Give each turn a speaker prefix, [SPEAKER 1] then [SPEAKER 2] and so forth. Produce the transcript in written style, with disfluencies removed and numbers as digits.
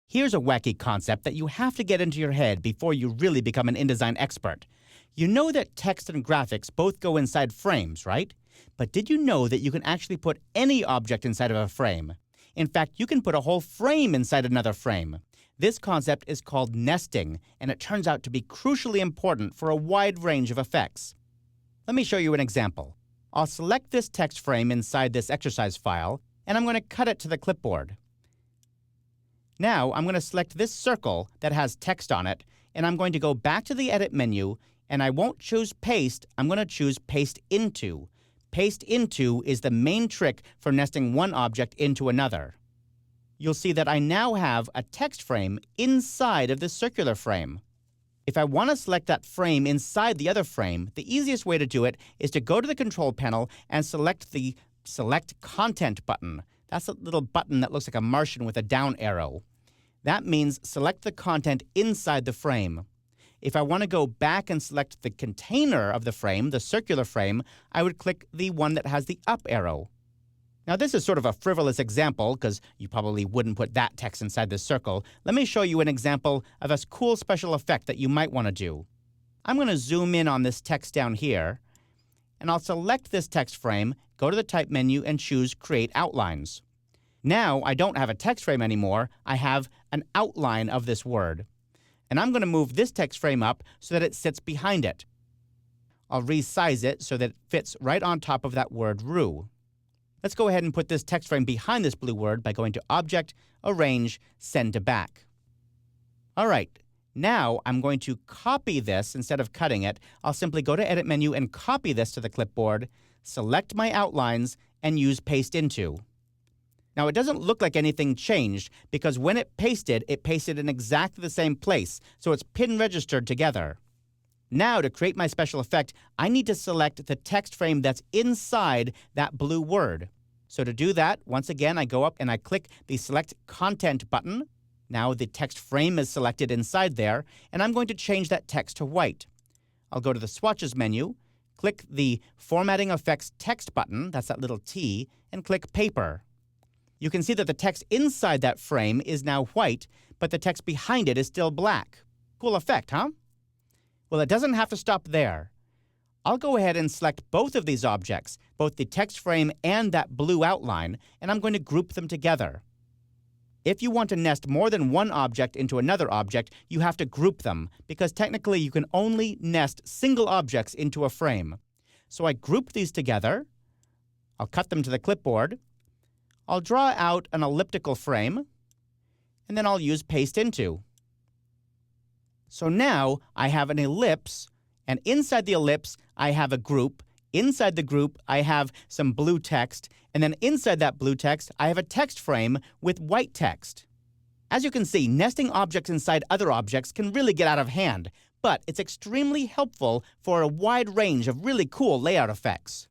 [SPEAKER 1] Here's a wacky concept that you have to get into your head before you really become an InDesign expert. You know that text and graphics both go inside frames, right? But did you know that you can actually put any object inside of a frame? In fact, you can put a whole frame inside another frame. This concept is called nesting, and it turns out to be crucially important for a wide range of effects. Let me show you an example. I'll select this text frame inside this exercise file, and I'm going to cut it to the clipboard. Now, I'm going to select this circle that has text on it, and I'm going to go back to the Edit menu, and I won't choose Paste, I'm going to choose Paste Into. Paste Into is the main trick for nesting one object into another. You'll see that I now have a text frame inside of this circular frame. If I want to select that frame inside the other frame, the easiest way to do it is to go to the Control panel and select the Select Content button. That's a little button that looks like a Martian with a down arrow. That means select the content inside the frame. If I want to go back and select the container of the frame, the circular frame, I would click the one that has the up arrow. Now, this is sort of a frivolous example because you probably wouldn't put that text inside this circle. Let me show you an example of a cool special effect that you might want to do. I'm going to zoom in on this text down here, and I'll select this text frame, go to the Type menu, and choose Create Outlines. Now, I don't have a text frame anymore. I have an outline of this word. And I'm going to move this text frame up so that it sits behind it. I'll resize it so that it fits right on top of that word rue. Let's go ahead and put this text frame behind this blue word by going to Object, Arrange, Send to Back. All right, now I'm going to copy this instead of cutting it. I'll simply go to Edit menu and copy this to the clipboard, select my outlines, and use Paste Into. Now, it doesn't look like anything changed because when it pasted in exactly the same place, so it's pin registered together. Now, to create my special effect, I need to select the text frame that's inside that blue word. So to do that, once again, I go up and I click the Select Content button. Now the text frame is selected inside there, and I'm going to change that text to white. I'll go to the Swatches menu, click the Formatting Effects Text button, that's that little T, and click Paper. You can see that the text inside that frame is now white, but the text behind it is still black. Cool effect, huh? Well, it doesn't have to stop there. I'll go ahead and select both of these objects, both the text frame and that blue outline, and I'm going to group them together. If you want to nest more than one object into another object, you have to group them, because technically you can only nest single objects into a frame. So I group these together. I'll cut them to the clipboard. I'll draw out an elliptical frame, and then I'll use Paste Into. So now I have an ellipse, and inside the ellipse I have a group. Inside the group I have some blue text, and then inside that blue text I have a text frame with white text. As you can see, nesting objects inside other objects can really get out of hand, but it's extremely helpful for a wide range of really cool layout effects.